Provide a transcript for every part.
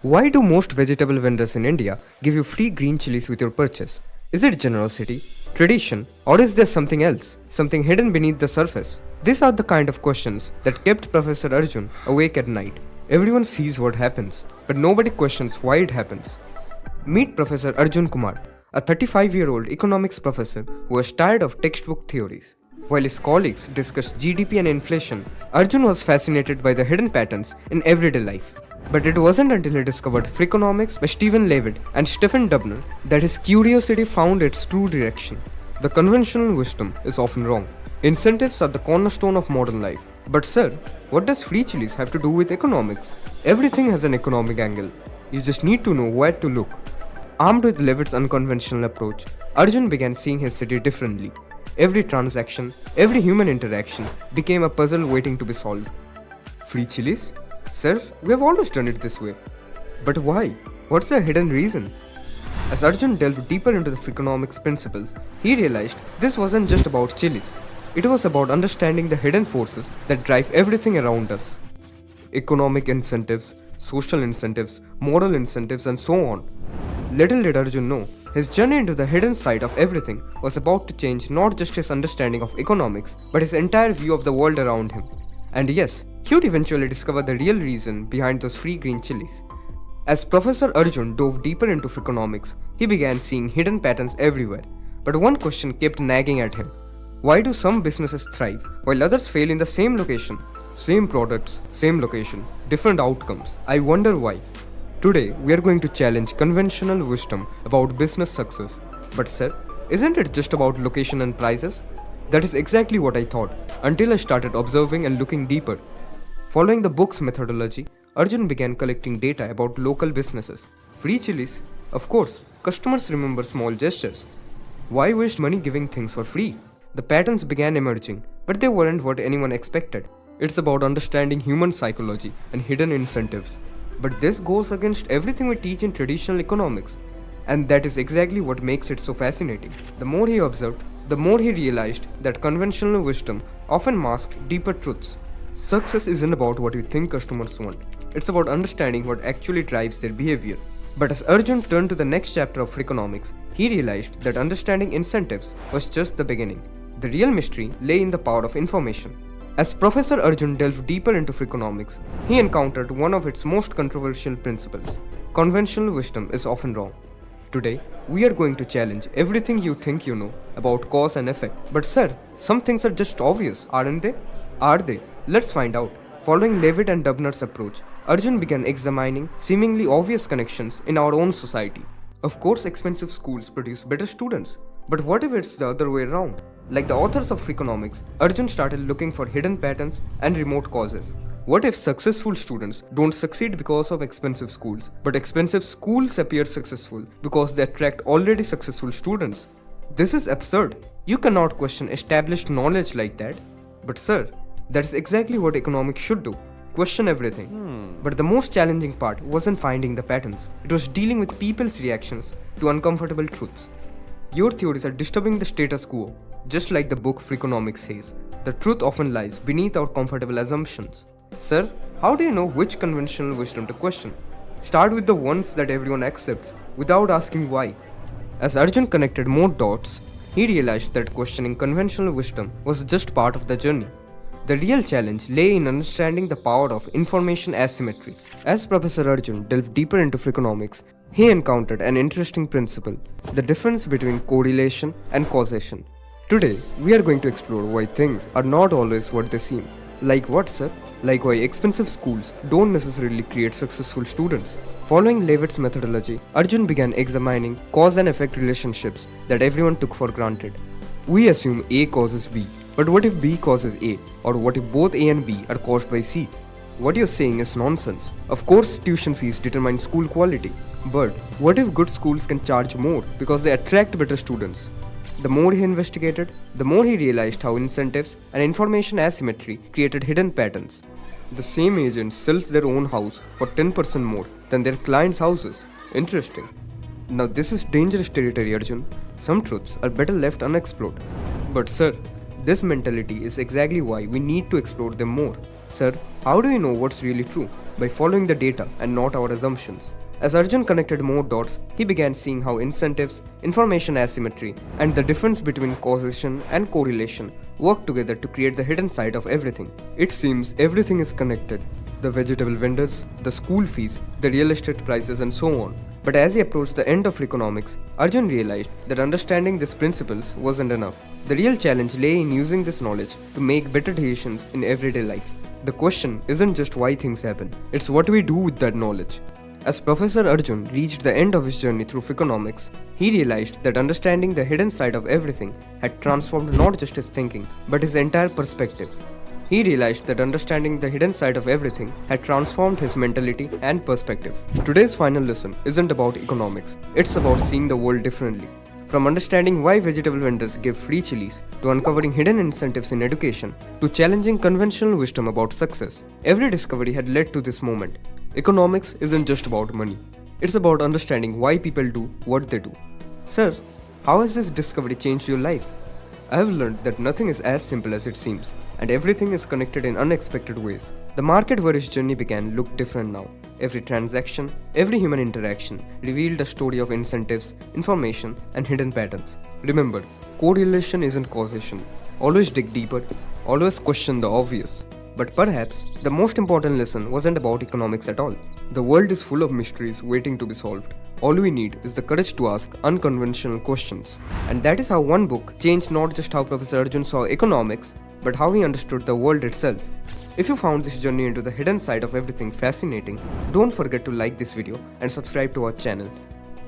Why do most vegetable vendors in India give you free green chilies with your purchase? Is it generosity, tradition, or is there something else, something hidden beneath the surface? These are the kind of questions that kept Professor Arjun awake at night. Everyone sees what happens, but nobody questions why it happens. Meet Professor Arjun Kumar, a 35-year-old economics professor who was tired of textbook theories. While his colleagues discussed GDP and inflation, Arjun was fascinated by the hidden patterns in everyday life. But it wasn't until he discovered Freakonomics by Steven Levitt and Stephen Dubner that his curiosity found its true direction. The conventional wisdom is often wrong. Incentives are the cornerstone of modern life. But sir, what does free chilies have to do with economics? Everything has an economic angle. You just need to know where to look. Armed with Levitt's unconventional approach, Arjun began seeing his city differently. Every transaction, every human interaction became a puzzle waiting to be solved. Free chilies? Sir, we have always done it this way. But why? What's the hidden reason? As Arjun delved deeper into the Freakonomics principles, he realized this wasn't just about chilies. It was about understanding the hidden forces that drive everything around us. Economic incentives, social incentives, moral incentives, and so on. Little did Arjun know, his journey into the hidden side of everything was about to change not just his understanding of economics, but his entire view of the world around him. And yes, he would eventually discover the real reason behind those free green chilies. As Professor Arjun dove deeper into Freakonomics, he began seeing hidden patterns everywhere. But one question kept nagging at him. Why do some businesses thrive while others fail in the same location? Same products, same location, different outcomes. I wonder why. Today, we are going to challenge conventional wisdom about business success. But sir, isn't it just about location and prices? That is exactly what I thought, until I started observing and looking deeper. Following the book's methodology, Arjun began collecting data about local businesses. Free chilies? Of course, customers remember small gestures. Why waste money giving things for free? The patterns began emerging, but they weren't what anyone expected. It's about understanding human psychology and hidden incentives. But this goes against everything we teach in traditional economics. And that is exactly what makes it so fascinating. The more he observed, the more he realized that conventional wisdom often masked deeper truths. Success isn't about what you think customers want. It's about understanding what actually drives their behavior. But as Arjun turned to the next chapter of Freakonomics, he realized that understanding incentives was just the beginning. The real mystery lay in the power of information. As Professor Arjun delved deeper into Freakonomics, he encountered one of its most controversial principles. Conventional wisdom is often wrong. Today, we are going to challenge everything you think you know about cause and effect. But sir, some things are just obvious, aren't they? Are they? Let's find out. Following Levitt and Dubner's approach, Arjun began examining seemingly obvious connections in our own society. Of course, expensive schools produce better students. But what if it's the other way around? Like the authors of Freakonomics, Arjun started looking for hidden patterns and remote causes. What if successful students don't succeed because of expensive schools, but expensive schools appear successful because they attract already successful students? This is absurd. You cannot question established knowledge like that. But sir, that is exactly what economics should do. Question everything. But the most challenging part wasn't finding the patterns. It was dealing with people's reactions to uncomfortable truths. Your theories are disturbing the status quo. Just like the book Freakonomics says, the truth often lies beneath our comfortable assumptions. Sir, how do you know which conventional wisdom to question? Start with the ones that everyone accepts, without asking why. As Arjun connected more dots, he realized that questioning conventional wisdom was just part of the journey. The real challenge lay in understanding the power of information asymmetry. As Professor Arjun delved deeper into Freakonomics, he encountered an interesting principle, the difference between correlation and causation. Today, we are going to explore why things are not always what they seem. Like what, sir? Like why expensive schools don't necessarily create successful students. Following Levitt's methodology, Arjun began examining cause and effect relationships that everyone took for granted. We assume A causes B, but what if B causes A? Or what if both A and B are caused by C? What you're saying is nonsense. Of course, tuition fees determine school quality. But what if good schools can charge more because they attract better students? The more he investigated, the more he realized how incentives and information asymmetry created hidden patterns. The same agent sells their own house for 10% more than their clients' houses. Interesting. Now this is dangerous territory, Arjun. Some truths are better left unexplored. But sir, this mentality is exactly why we need to explore them more. Sir, how do you know what's really true? by following the data and not our assumptions. As Arjun connected more dots, he began seeing how incentives, information asymmetry, and the difference between causation and correlation work together to create the hidden side of everything. It seems everything is connected. The vegetable vendors, the school fees, the real estate prices, and so on. But as he approached the end of Freakonomics, Arjun realized that understanding these principles wasn't enough. The real challenge lay in using this knowledge to make better decisions in everyday life. The question isn't just why things happen, it's what we do with that knowledge. As Professor Arjun reached the end of his journey through Freakonomics, he realized that understanding the hidden side of everything had transformed not just his thinking, but his entire perspective. He realized that understanding the hidden side of everything had transformed his mentality and perspective. Today's final lesson isn't about economics, it's about seeing the world differently. From understanding why vegetable vendors give free chilies, to uncovering hidden incentives in education, to challenging conventional wisdom about success, every discovery had led to this moment. Economics isn't just about money. It's about understanding why people do what they do. Sir, how has this discovery changed your life? I have learned that nothing is as simple as it seems, and everything is connected in unexpected ways. The market where his journey began looked different now. Every transaction, every human interaction revealed a story of incentives, information, and hidden patterns. Remember, correlation isn't causation. Always dig deeper, always question the obvious. But perhaps the most important lesson wasn't about economics at all. The world is full of mysteries waiting to be solved. All we need is the courage to ask unconventional questions. And that is how one book changed not just how Professor Arjun saw economics, but how he understood the world itself. If you found this journey into the hidden side of everything fascinating, don't forget to like this video and subscribe to our channel.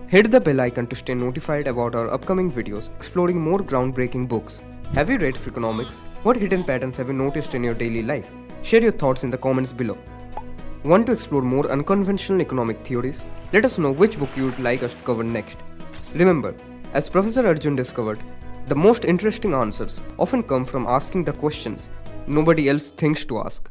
Hit the bell icon to stay notified about our upcoming videos exploring more groundbreaking books. Have you read Freakonomics? What hidden patterns have you noticed in your daily life? Share your thoughts in the comments below. Want to explore more unconventional economic theories? Let us know which book you would like us to cover next. Remember, as Professor Arjun discovered, the most interesting answers often come from asking the questions nobody else thinks to ask.